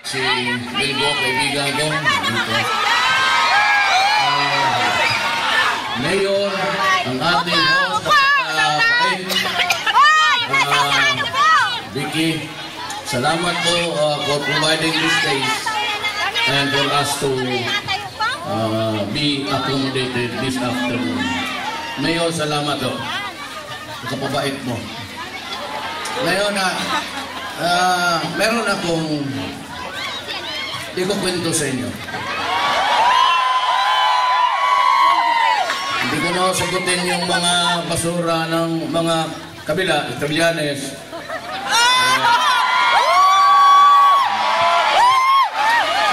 Si Wilgo, kaibigan ko. Mayor, ang ating host, Vicky, salamat po for providing this space and for us to be accommodated this afternoon. Mayor, salamat po. Kapabait mo. Ngayon meron akong kwento sa inyo. Hindi ko na sagutin yung mga basura ng mga kabila, Italianes.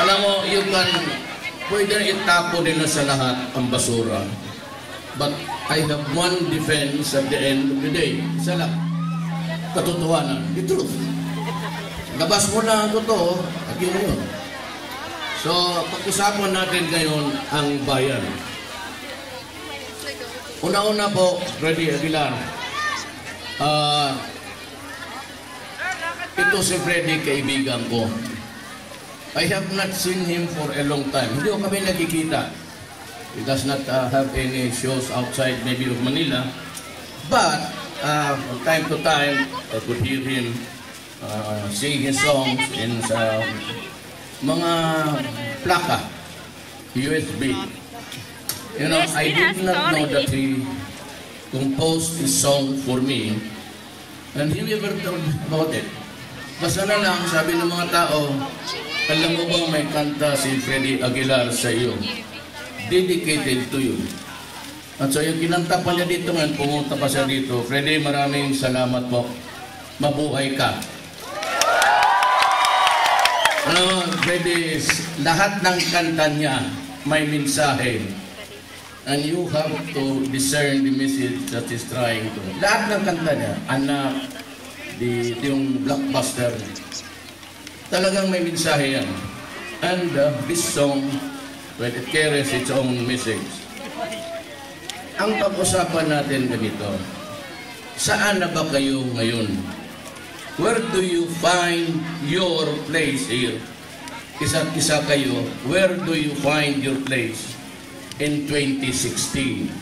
Alam mo, pwede na itapo din na sa lahat ang basura. But I have one defense at the end of the day. Isa lang. Katotohanan. The truth. Labas mo na ang totoo, at yun na yun. So, pag-usapan natin ngayon ang bayan. Una-una po, Freddy Aguilar. Ito si Freddy, kaibigan ko. I have not seen him for a long time. Hindi ko kami nakikita. He does not have any shows outside maybe of Manila. But, from time to time, I could hear him sing his songs in sa mga plaka, USB. You know, I did not know that he composed his song for me, and he never told about it. Basta na lang, sabi ng mga tao, alam mo bang may kanta si Freddy Aguilar sa iyo? Dedicated to you. At so yung kinanta pa niya dito ngayon, pumunta pa siya dito. Freddy, maraming salamat po. Mabuhay ka. Ano, Freddy, lahat ng kanta niya may mensahe. And you have to discern the message that is trying to. Lahat ng kanta niya, Anak, yung Blockbuster, talagang may mensahe yan. And this song, well, it carries its own message. Ang pag-usapan natin ganito, saan na ba kayo ngayon? Where do you find your place here? Isa't isa kayo, where do you find your place in 2016?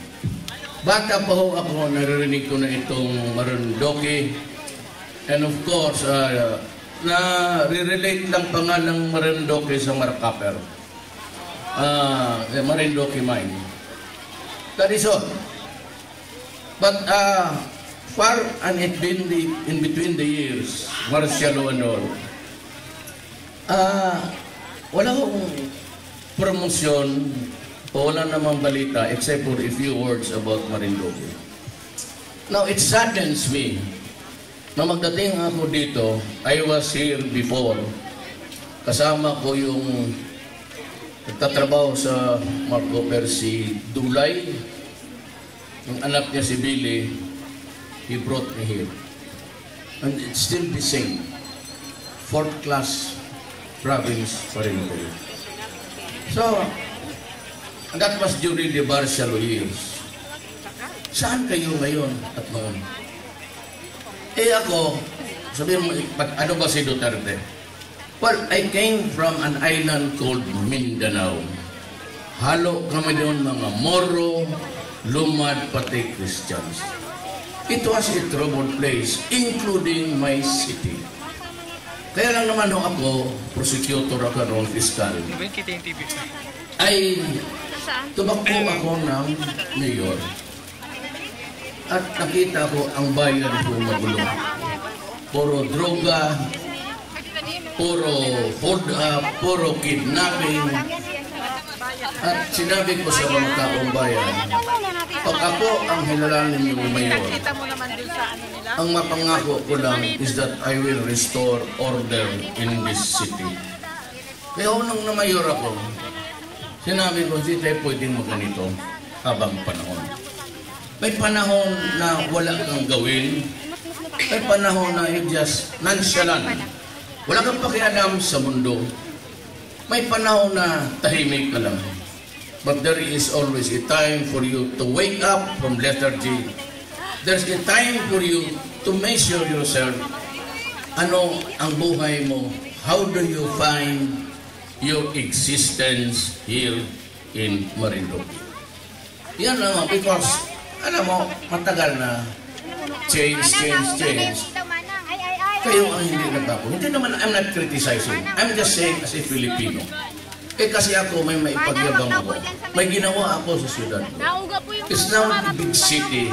Bata pa ho ako, naririnig ko na itong Marindoque. And of course, na-relate lang pangalang Marindoque sa Maracaper. Marindoque mine. That is all. But far and it been in between the years, Marcialo and all, wala akong promosyon o wala namang balita except for a few words about Marindoque. Now, it saddens me na magdating ako dito, I was here before. Kasama ko yung nagtatrabaho sa Marco Percy Dulay. Yung anak niya si Billy, he brought me here. And it's still the same. Fourth class province pa rin kayo. So, that was during the Barcialo years. Saan kayo ngayon at noon? Ako, sabihin mo, ano ba si Duterte? Well, I came from an island called Mindanao. Halo kami doon mga Moro, Lumad, pati Christians. It was a troubled place, including my city. Kaya lang naman ako, prosecutor ako noon, fiscal. Ay, tumakbo ako ng mayor. At nakita ko ang bayan ko magulo. Puro droga, puro kidnapping. At sinabi ko sa mga taong bayan, pag ako ang hilalalin ng mayor, ang mapangako ko lang is that I will restore order in this city. Kaya unang na mayor ako, sinabi ko, hindi tayo pwedeng maganito habang panahon. May panahon na wala kang gawin, may panahon na you just nonchalant. Wala kang pakialam sa mundo. May panahon na tahimik ka lang. But there is always a time for you to wake up from lethargy. There's a time for you to measure yourself. Ano ang buhay mo how do you find your existence here in Marinduque? Yan lang, because, alam mo, matagal na, change. Kayo ang hindi nagbago. Hindi naman, I'm not criticizing. I'm just saying as a Filipino. Kasi ako, may maipagyabang ako. May ginawa ako sa siyudad ko. It's now a big city.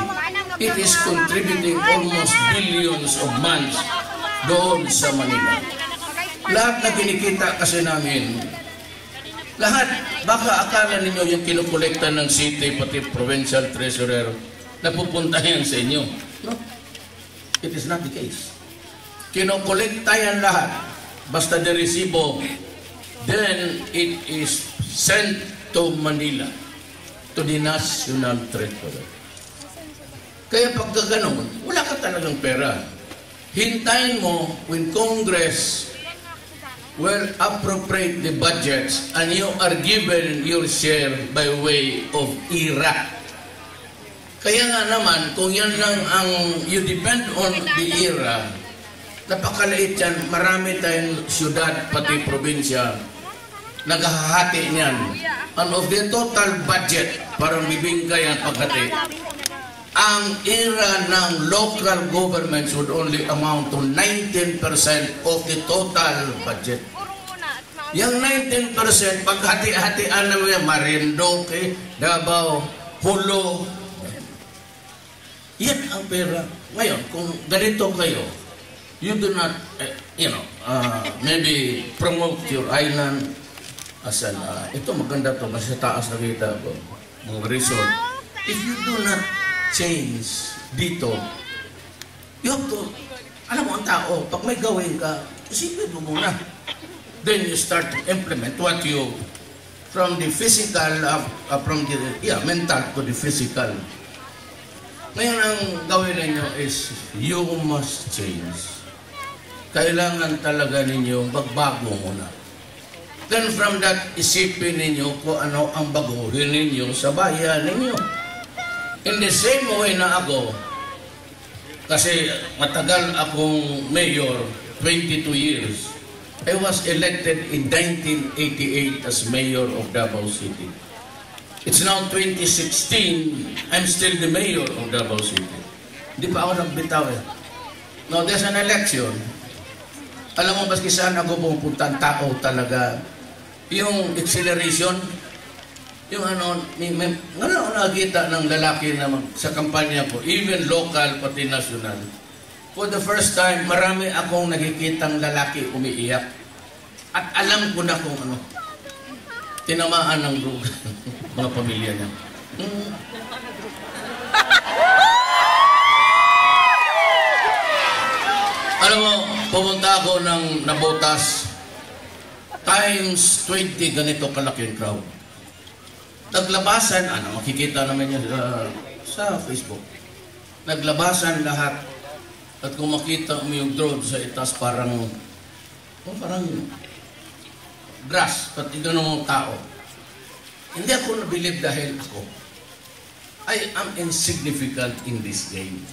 It is contributing almost billions of months doon sa Manila. Lahat na kinikita kasi namin, lahat, baka akala ninyo yung kinukolekta ng city, pati provincial treasurer, napupunta yan sa inyo. No? It is not the case. Kinukolekta yan lahat. Basta de resibo, then it is sent to Manila, to the National Treasury. Kaya pagka ganun, wala ka talagang pera. Hintayin mo when Congress will appropriate the budgets and you are given your share by way of IRA. Kaya nga naman, kung yan lang ang you depend on the IRA, napakaliit yan, marami tayong siyudad, pati probinsya, naghahati niyan. And of the total budget, parang bibingkay ang paghati, ang IRA ng local governments would only amount to 19% of the total budget. Yung 19%, paghati-hatian naman yan, Marinduque, Davao, Hulo, yan ang pera. Ngayon, kung ganito kayo, you do not, maybe promote your island as an, ito maganda to, mas taas na kita ko, mga resort. If you do not change dito, you have to, alam mo ang tao, pag may gawin ka, isipin mo muna. Then you start to implement what you, from the physical, mental to the physical. Ngayon ang gawin ninyo is, you must change. Kailangan talaga ninyo magbago muna. Then from that, isipin ninyo kung ano ang baguhin ninyo sa bayan ninyo. In the same way na ako, kasi matagal akong mayor, 22 years, I was elected in 1988 as mayor of Davao City. It's now 2016, I'm still the mayor of Davao City. Hindi pa ako nagbitaw eh. Now, there's an election. Alam mo, baski saan ako pupunta, ang tao talaga, yung acceleration, yung nakita ng lalaki na sa kampanya ko, even local, pati national. For the first time, marami akong nakikitang lalaki umiiyak. At alam ko na kung ano, tinamaan ng droga, mga pamilya niya. Alam mo, pumunta ako ng Nabotas, times 20 ganito kalaki yung crowd. Naglabasan, makikita naman yan sa Facebook. Naglabasan lahat. At kung makita mo yung drone sa itaas, parang grass, pati ganun mga tao. Hindi ako nabilib dahil I am insignificant in this game.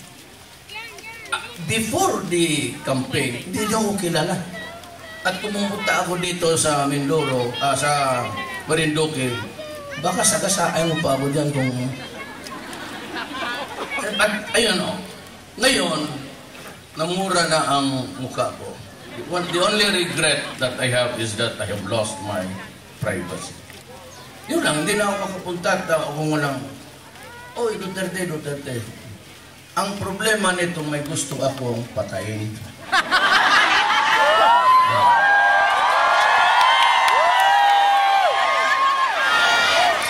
Before the campaign, hindi niyo ako kilala. At pumunta ako dito sa Mindoro, sa Marinduque, baka sagasaan mo pa ako dyan kung... At ayun ngayon, namura na ang mukha ko. The only regret that I have is that I have lost my privacy. Yun lang, hindi na ako makapunta at kung walang, oy, Duterte. Ang problema nito, may gusto akong patayin.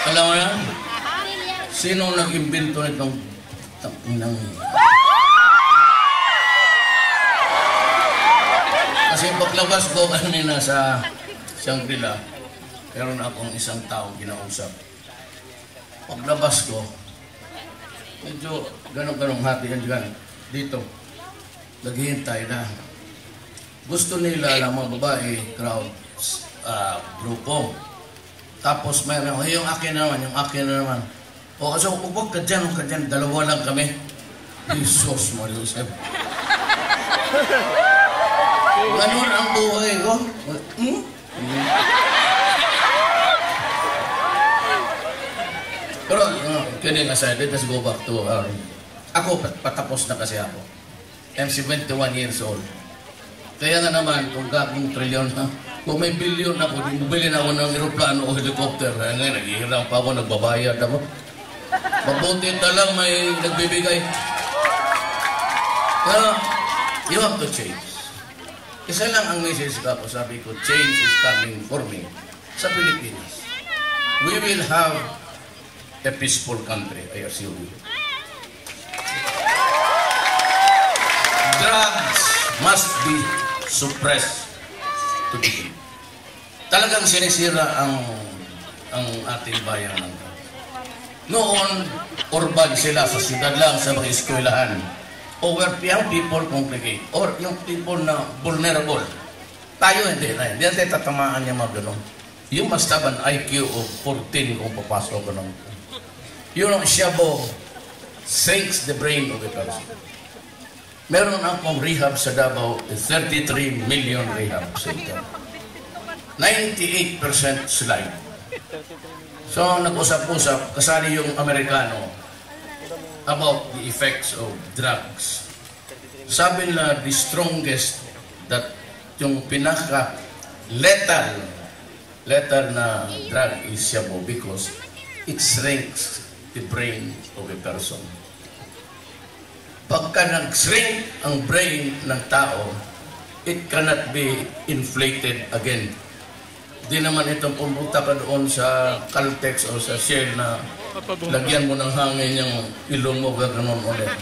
Alam mo yan? Sino nag-imbento nitong Kasi paglabas ko kanina sa Shangri-La, meron akong isang taong kinausap. Paglabas ko, medyo ganong-ganong hati yan dyan. Dito, naghihintay na. Gusto nila lang mga babae, crowd, grupo. Tapos mayroon, yung akin na naman. O, so, huwag ka dyan, dalawa lang kami. Jesus mo, Joseph. Ganun ang buhay ko. Pero, kidding aside, let us go back to ako, patapos na kasi ako. I'm 71 years old. Kaya nga naman, kung trilyon na, kung may bilyon ako, bumili na ako ng aeroplano o helicopter. Ngayon, naghihiram pa ako, nagbabayad ako. Mabuti na lang may nagbibigay. Kaya, you have to change. Isa lang ang message ko, sabi ko, change is coming for me sa Pilipinas. We will have a peaceful country, I assure you. Drugs must be suppressed to begin. Talagang sinisira ang ating bayan ng drugs. Noon, urban sila sa siyudad lang, sa mga eskwelahan. O where young people congregate. Or yung people na vulnerable. Tayo hindi na. Hindi natin tatamaan niya mga ganun. You must have an IQ of 14 kung papasok ka ng you know, Shabu sinks the brain of a person. Meron akong rehab sa Davao, 33 million rehab center. 98% slide. So, nag-usap-usap, kasali yung Amerikano about the effects of drugs. Sabi nila, the strongest, that yung pinaka-lethal na drug is Shabu because it shrinks the brain of a person. Pagka nag-shrink ang brain ng tao, it cannot be inflated again. Di naman itong pumunta ka doon sa Caltex o sa Shell na lagyan mo ng hangin yung ilong mo, gano'n ulit.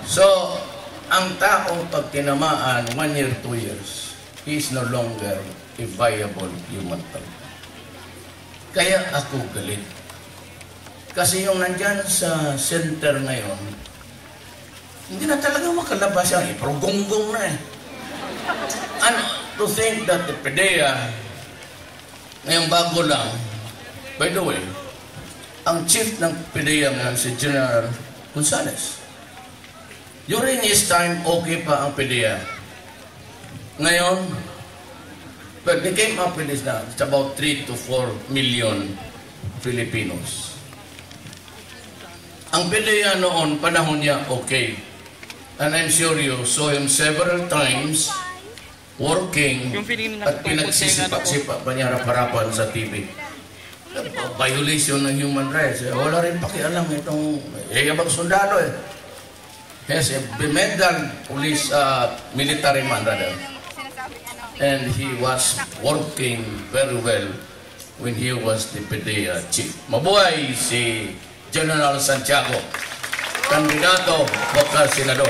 So, ang tao pag tinamaan 1 year, 2 years, he is no longer a viable human being. Kaya ako galit. Kasi yung nandyan sa center ngayon, hindi na talaga makalabas yan. Pero gonggong na eh. And to think that the PDEA, ngayong bago lang, by the way, ang chief ng PDEA ngayon si General Gonzales. During his time, okay pa ang PDEA. Ngayon, but they came up with this now. It's about 3 to 4 million Filipinos. Ang PDEA noon, panahon niya, okay. And I'm sure you saw him several times working at pinagsisipak-sipak pa niya harap-harapan sa TV. Violation ng human rights. Wala rin pakialam itong yabang sundalo eh. Yes, a medal police, military man rather. And he was working very well when he was the PDEA chief. Mabuhay si General Santiago, kandidato bakal senador.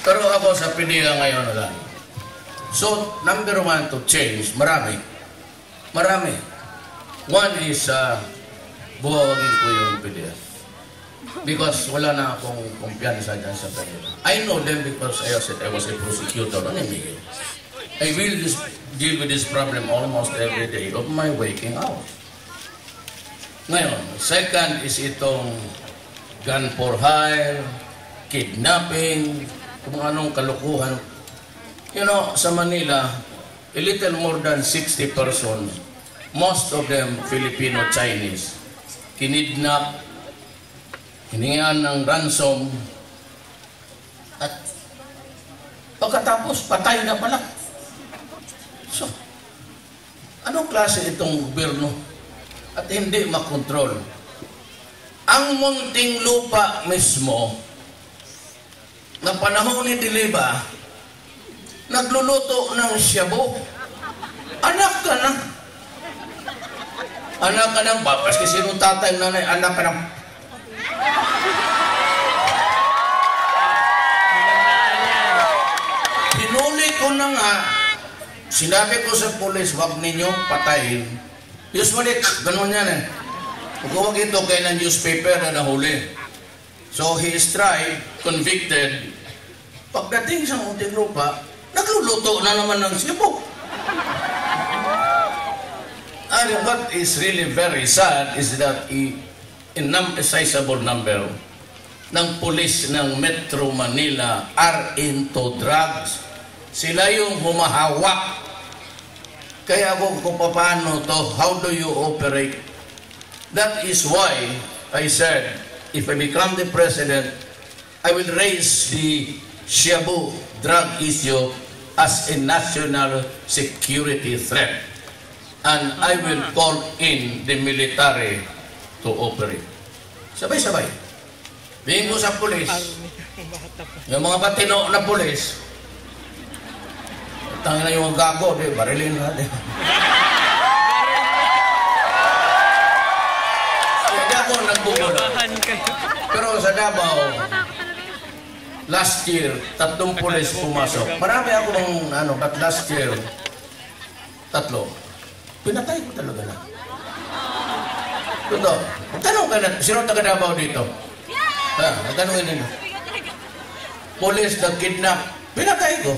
Pero ako sa PDEA ngayon na lang. So, number 1 to change, marami. One is, buhawagin ko yung PDEA. Because wala na akong kumpiyansa dyan sa PDEA. I know them because I was a prosecutor. I will deal with this problem almost every day of my waking hours. Ngayon, second is itong gun for hire, kidnapping, kung anong kalukuhan. You know, sa Manila, a little more than 60 persons, most of them Filipino-Chinese, kinidnap, hiningan ng ransom, at pagkatapos, patay na pala. So, anong klase itong gobyerno? At hindi makontrol. Ang munting lupa mismo, na panahon ni Diliba, nagluluto ng shabu. Anak ka na. Anak ka ng papas, kasi sinong tatay nanay, anak ka ng... Pinuli ko na nga, sinabi ko sa pulis, wag ninyong patayin. Usually, ganun yan eh. Huwag ito kayo ng newspaper na nahuli. So, he is tried, convicted. Pagdating sa munting lupa, nagluluto na naman ng sibok. And what is really very sad is that a sizable number ng pulis ng Metro Manila are into drugs. Sila yung humahawak. Kaya ako kung paano to, how do you operate? That is why I said, if I become the president, I will raise the Shabu drug issue as a national security threat. And I will call in the military to operate. Sabay-sabay. Bingin ko sa pulis, yung mga batino na pulis, tangin na yung gago, barilin natin. Ako nagbubulo. Pero sa Davao, last year, 3 pulis pumasok. Marami akong, but last year, 3. Pinatay ko talaga na. Ito, tanong ka na, sino taga Davao dito? Tanongin nila. Pulis nag-kidnap, pinatay ko.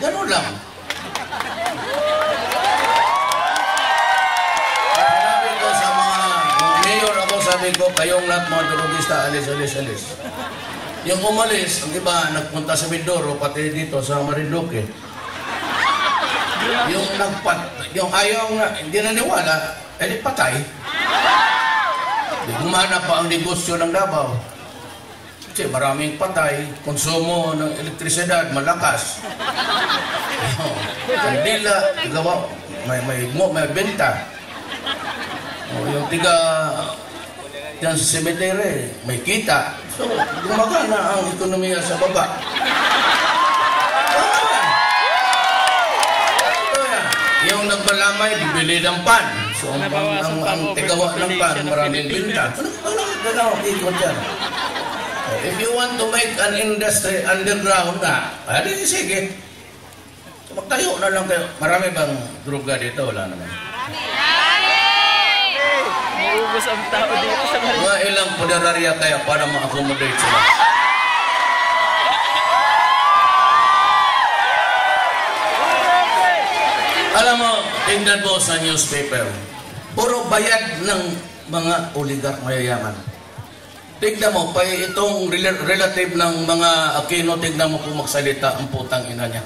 Ganun lang. Sabi ko, kayong lahat mga drogista, alis. Yung umalis, ang iba, nagpunta sa Mindoro, pati dito sa Marinduque. Yung ayaw nga, hindi naniwala, patay. Gumana pa ang negosyo ng Davao. Kasi maraming patay, konsumo ng elektrisidad, malakas. Kandila, may benta. Yung yan sa cemetery, may kita. So, gumagana ang ekonomiya sa baba. Yung nagmalamay, bibili ng pan. So, ang tigawa ng pan, maraming binta. Ano ikot yan? If you want to make an industry underground sige. So, magtayo na lang kayo. Marami bang droga dito? Wala naman. Ubus ang tao dito sa Marinduque. Mga ilang punerarya kaya para ma-accommodate sila. Alam mo, tingnan mo sa newspaper, puro bayad ng mga oligarch mayayaman. Tingnan mo, pa itong relative ng mga Aquino, tingnan mo kung magsalita ang putang ina niya.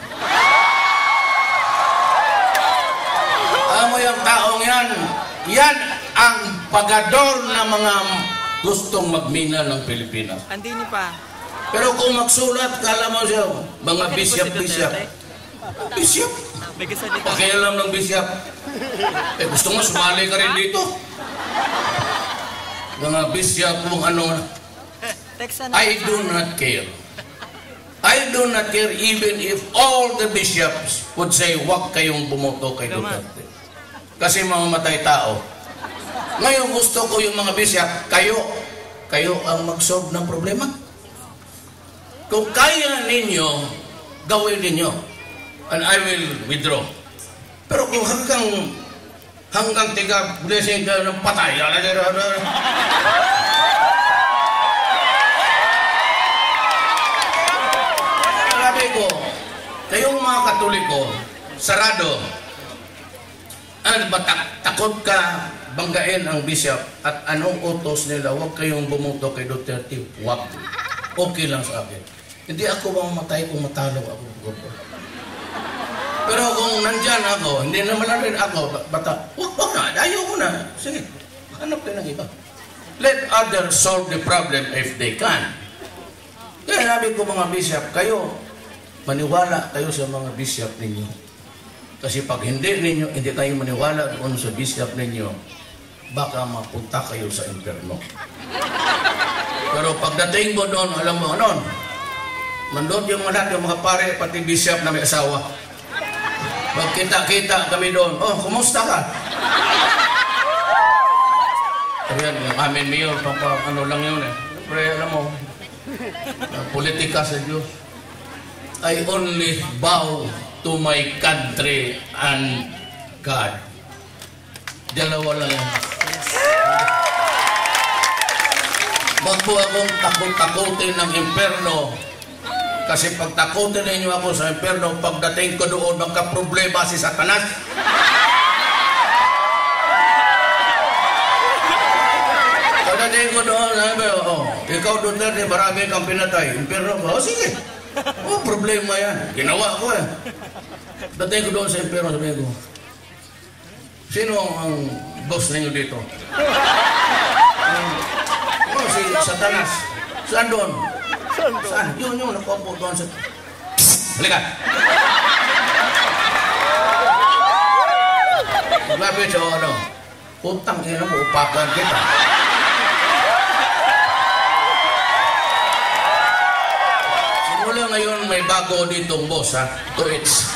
Alam mo yung taong yan ang pagador na mga gustong magmina ng Pilipinas. Andini pa. Pero kung magsulat, kala mo siya, mga bisyap. Bisyap? Pakialam ng bisyap. Gusto mo, sumali ka rin dito. Mga bisyap kung ano. I do not care. I do not care even if all the bishops would say, wag kayong bumoto kay Duterte. Kasi mamamatay tao. Ngayon gusto ko yung mga bishop, kayo ang mag-solve ng problema. Kung kaya ninyo, gawin ninyo. And I will withdraw. Pero kung hanggang tiga blessing ka ng patay, sabi ko, kayong mga Katoliko, sarado, takot ka banggain ang bishop at anong utos nila, huwag kayong bumoto kay Duterte, huwag. Okay lang sa akin. Hindi ako mamatay kung matalo ako. Pero kung nandyan ako, hindi naman rin ako, huwag na, ayaw ko na. Sige, hanap ka ng iba. Let others solve the problem if they can. Kaya sabi ko mga bishop, kayo, maniwala kayo sa mga bishop ninyo. Kasi pag hindi kayo maniwala doon sa bishop ninyo, baka mapunta kayo sa impyerno. Pero pagdating mo doon, alam mo, nandun yung mga pare, pati bishop na may asawa. Magkita-kita kami doon, kumusta ka? Ayan, yung amin mayor, ano lang yun Pero alam mo, politika sa Diyos. I only bow to my country and God. Dalawa lang yan. Wag po akong takot-takutin ng impyerno. Kasi pag takutin ninyo ako sa impyerno, pagdating ko doon, magka-problema si Satanas. Pagdating ko doon, sabi, ikaw Duterte, marami kang pinatay. Impyerno ko, sige. Oh, problema yan. Ginawa ko eh. Dating ko doon sa impero, sabi ko, sino ang boss ninyo dito? Oh, si Satanas. Saan doon? Saan? Yun, nakuha doon sa... Halika! Maglapit siya, ano? Putang ina mo, upakan kita. Simula ngayon, may bago ditong boss, ha? Tuits.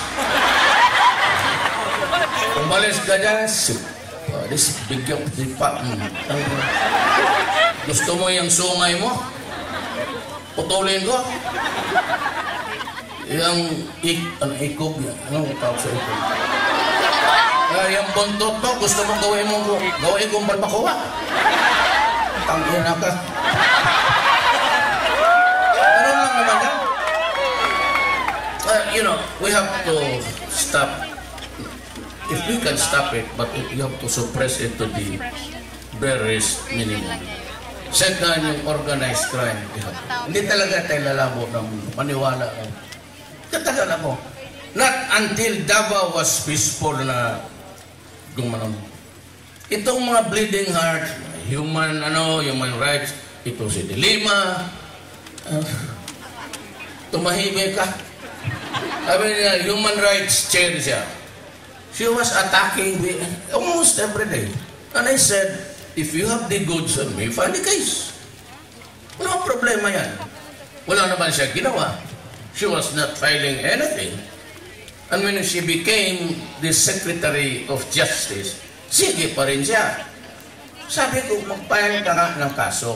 Umalis ka dyan, bigyan pa. Gusto mo yung sungay mo? Putulin ko? Yung ikog yan. Anong tawag sa ikog? Yung buntot mo, gusto mong gawin kong barbacoa. Tangin na ka. Ano lang naman yan? You know, we have to stop. If we can stop it, but you have to suppress it to the barest minimum. Second, yung organized crime. Hindi talaga tayo lalabo ng maniwala. Katagal ako. Not until Davao was peaceful na gumanon. Itong mga bleeding heart, human rights, ito si Dilima, tumahimik ka. Sabi niya, human rights chair siya. She was attacking me almost every day. And I said, if you have the goods on me, file the case. Walang problema yan. Wala naman siya ginawa. She was not filing anything. And when she became the Secretary of Justice, sige pa rin siya. Sabi ko, mag-file ka nga ng kaso.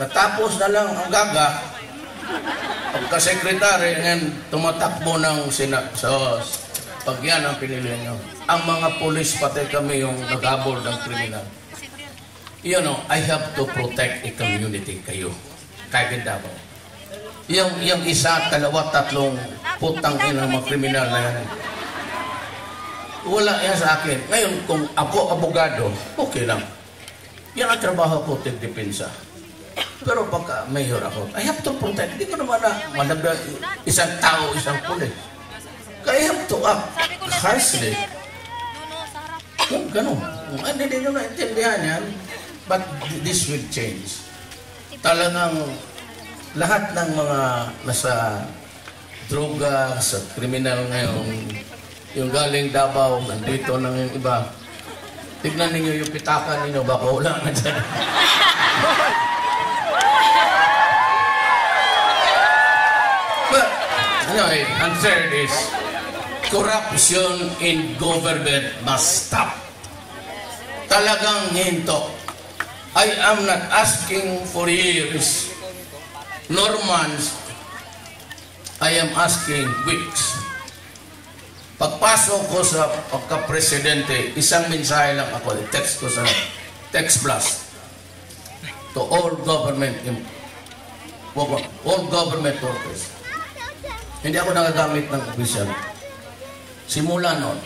Natapos na lang ang gaga, pagka-secretary, ngayon tumatakbo ng pag yan ang pinili nyo. Ang mga polis, pati kami yung naghabol ng kriminal. You know, I have to protect a community kayo. Kahit Davao. Yung isa, dalawa, tatlong putang inang mga kriminal na yan. Wala yan sa akin. Ngayon, kung ako abogado, okay lang. Yan ang trabaho ko, tigdepensa. Pero pagka mayor ako, I have to protect. Hindi ko naman na malagda isang tao, isang pulis. Kaya I have to act harshly. Kung gano'n. Hindi nyo naintindihan yan. But this will change. Talagang lahat ng mga nasa droga, sa kriminal ngayon, yung galing Davao, nandito ng yung iba, tignan ninyo yung pitakan ninyo, baka wala na dyan. But, anyway, and third is, corruption in government must stop. Talagang hinto. I am not asking for years, nor months. I am asking weeks. Pagpasok ko sa pagka-presidente, isang mensahe lang ako, text ko sa text blast to all government workers. Hindi ako nagagamit ng official. Simula noon,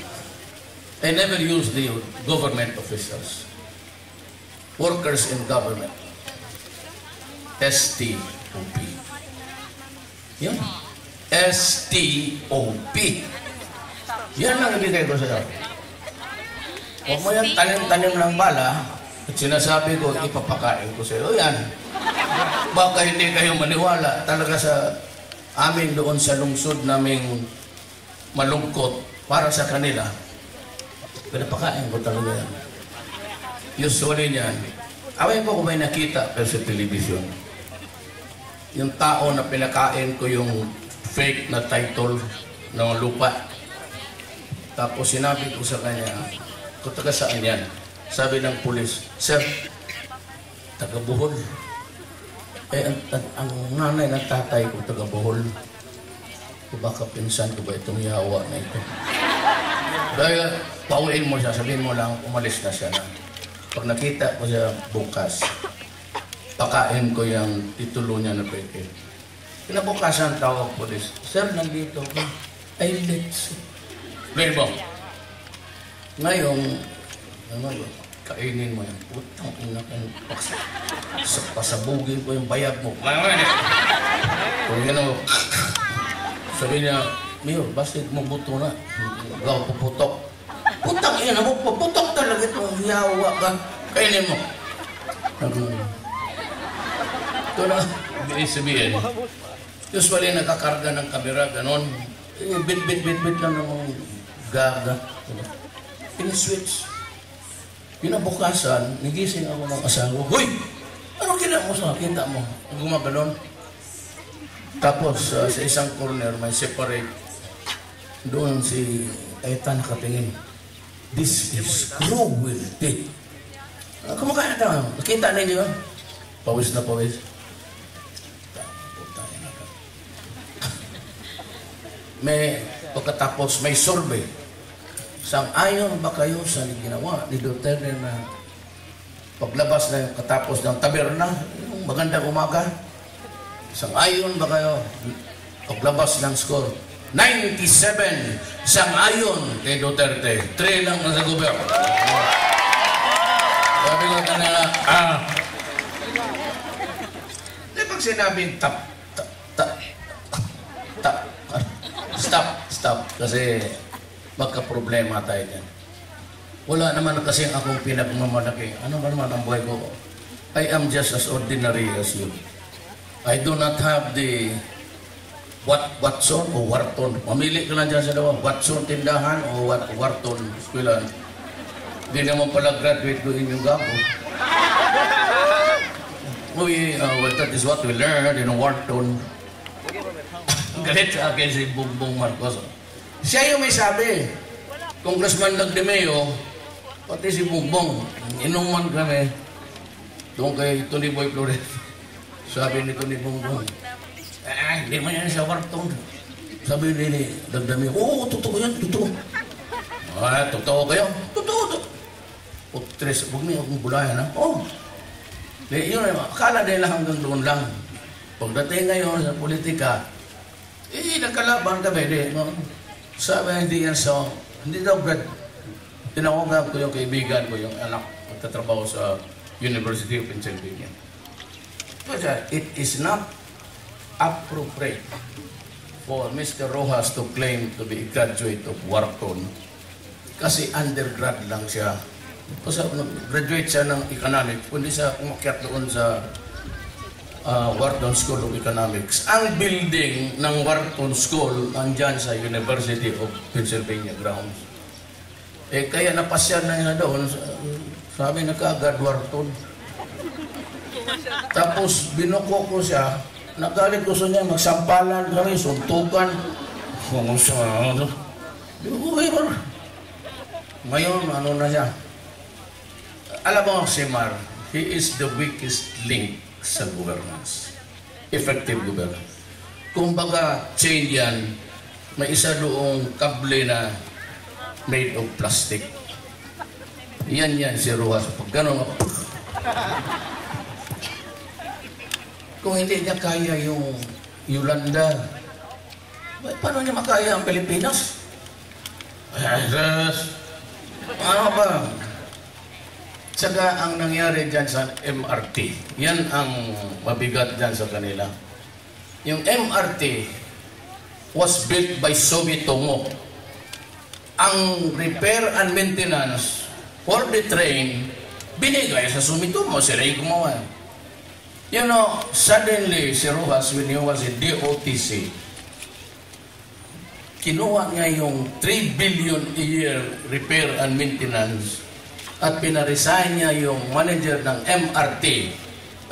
I never use the government officials. Workers in government. STOP. Yan. STOP. Yan ang ibigay ko sa iyo. Huwag mo yan tanim-tanim ng bala at sinasabi ko, ipapakain ko sa iyo. Yan. Baka hindi kayo maniwala talaga sa amin doon sa lungsod naming malungkot para sa kanila. Pinapakain ko talaga yan. Usually niyan, away ko kung may nakita pero sa television. Yung tao na pinakain ko yung fake na title ng lupa. Tapos sinabi ko sa kanya, kung taga saan yan? Sabi ng pulis, sir, taga Bohol. Ang nanay ng tatay ko taga Bohol. Baka pinsan ko ba itong yawa na ito? Dahil pauwiin mo siya, sabihin mo lang, umalis na siya na. Pag nakita ko siya bukas, pakain ko yung titulo niya na peke. Kinabukasan tawag pulis, sir, nandito ko. Ay, let's see. Ngayon, kainin mo yan. Putang ina ka. Pasabugin ko yung bayag mo. Kung yan o, sabi niya, Mayor, basit mo buto na. Gaw puputok. Putang ina mo, puputok talaga ito. Yawa ka. Kainin mo. Ito na, sabihin. Usually, nakakarga ng kamera, ganon. Bit lang ng gaga. Pin-switch. Pinabukasan, nagising ako ng asawa. Hoy! Ano ginawa mo sa kita mo? Gumaganon. Tapos, sa isang corner, may separate. Doon si Kaita nakatingin. This is cruelty. Kumakain ito. Nakita ninyo. Pawis na pawis. May pagkatapos may survey. Sang-ayon ba kayo sa ginawa ni Duterte na paglabas na katapos ng taberna, yung magandang umaga? Sang-ayon ba kayo paglabas ng score? 97 sang-ayon kay Duterte. 3 lang na sa gobyerno. Sabi ko kanila, di pag sinabing stop. Kasi magka-problema tayo dyan. Wala naman kasi akong pinagmamalaki. Ano ba naman ang buhay ko? I am just as ordinary as you. I do not have the Watson o Wharton. Mamili ka lang dyan sa dalawa. Watson tindahan o Wharton eskwelahan. Hindi naman pala graduate ko inyong gapo. Well, that is what we learned in Wharton. Galit sa akin si Bongbong Marcos. Siya yung may sabi. Congressman Lagdemeo, pati si Bongbong, inuman kami doon kay Tony Boy Flores. Sabi ni Tony Bongbong, hindi man yan sa Wharton. Sabi ni Lagdemeo, oo, totoo yan, totoo. Totoo kayo? Totoo. Tres, huwag niyo akong bulayan, ha? Oo. Yun, akala nila hanggang doon lang. Pagdating ngayon sa politika, nagkalaban kami, no? Sabi, hindi yan so, hindi daw grad. Tinawagan ko yung kaibigan ko, yung anak, magtatrabaho sa University of Pennsylvania. It is not appropriate for Mr. Rojas to claim to be a graduate of Wharton kasi undergrad lang siya. Kasi graduate siya ng economics, kundi siya umakyat doon sa Wharton School of Economics. Ang building ng Wharton School nandyan sa University of Pennsylvania grounds. Kaya napasyan na niya doon, sabi na kaagad Wharton. Tapos binuko ko siya, nagalit ko sa niya, magsampalan kami, suntukan. Kung sa ano, ngayon, ano na siya? Alam mo, si Mar, he is the weakest link sa governance. Effective governance. Kung baga, chain yan, may isa doong kable na made of plastic. Yan si Rojas. Pag gano'n, kung hindi niya kaya yung Yolanda, paano niya makaya ang Pilipinas? Ano ba? Saka ang nangyari dyan sa MRT, yan ang mabigat dyan sa kanila. Yung MRT was built by Sumitomo. Ang repair and maintenance for the train, binigay sa Sumitomo, sila yung gumawa. You know, suddenly, si Rojas, when he was in DOTC, kinuha niya yung 3 billion a year repair and maintenance at pinaresign niya yung manager ng MRT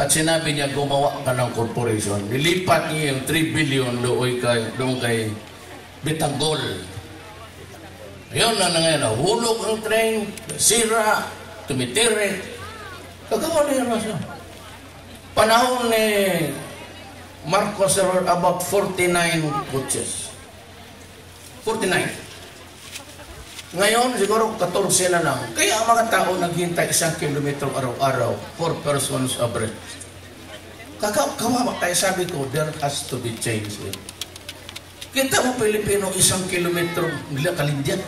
at sinabi niya gumawa ka ng corporation. Nilipat niya yung 3 billion doon kay Bitanggol. Yun na ngayon, hulog ang train, sira, tumitirik. Kagawa niya na siya. Panahon ni Marcos, there were about 49 coaches. 49. Ngayon, siguro 14 na lang. Kaya ang mga tao naghintay 1 kilometro araw-araw, 4 persons average. Kakawa tayo, sabi ko, there has to be change. Kita mo Pilipino, 1 kilometro nila kalindyan.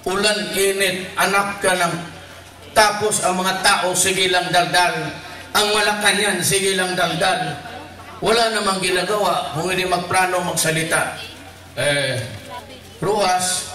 Ulan, init, anak ka ng Tapos ang mga tao, sige lang daldal. Ang Malacanang, sige lang daldal. Wala namang ginagawa kung hindi magplano magsalita. Ruhas,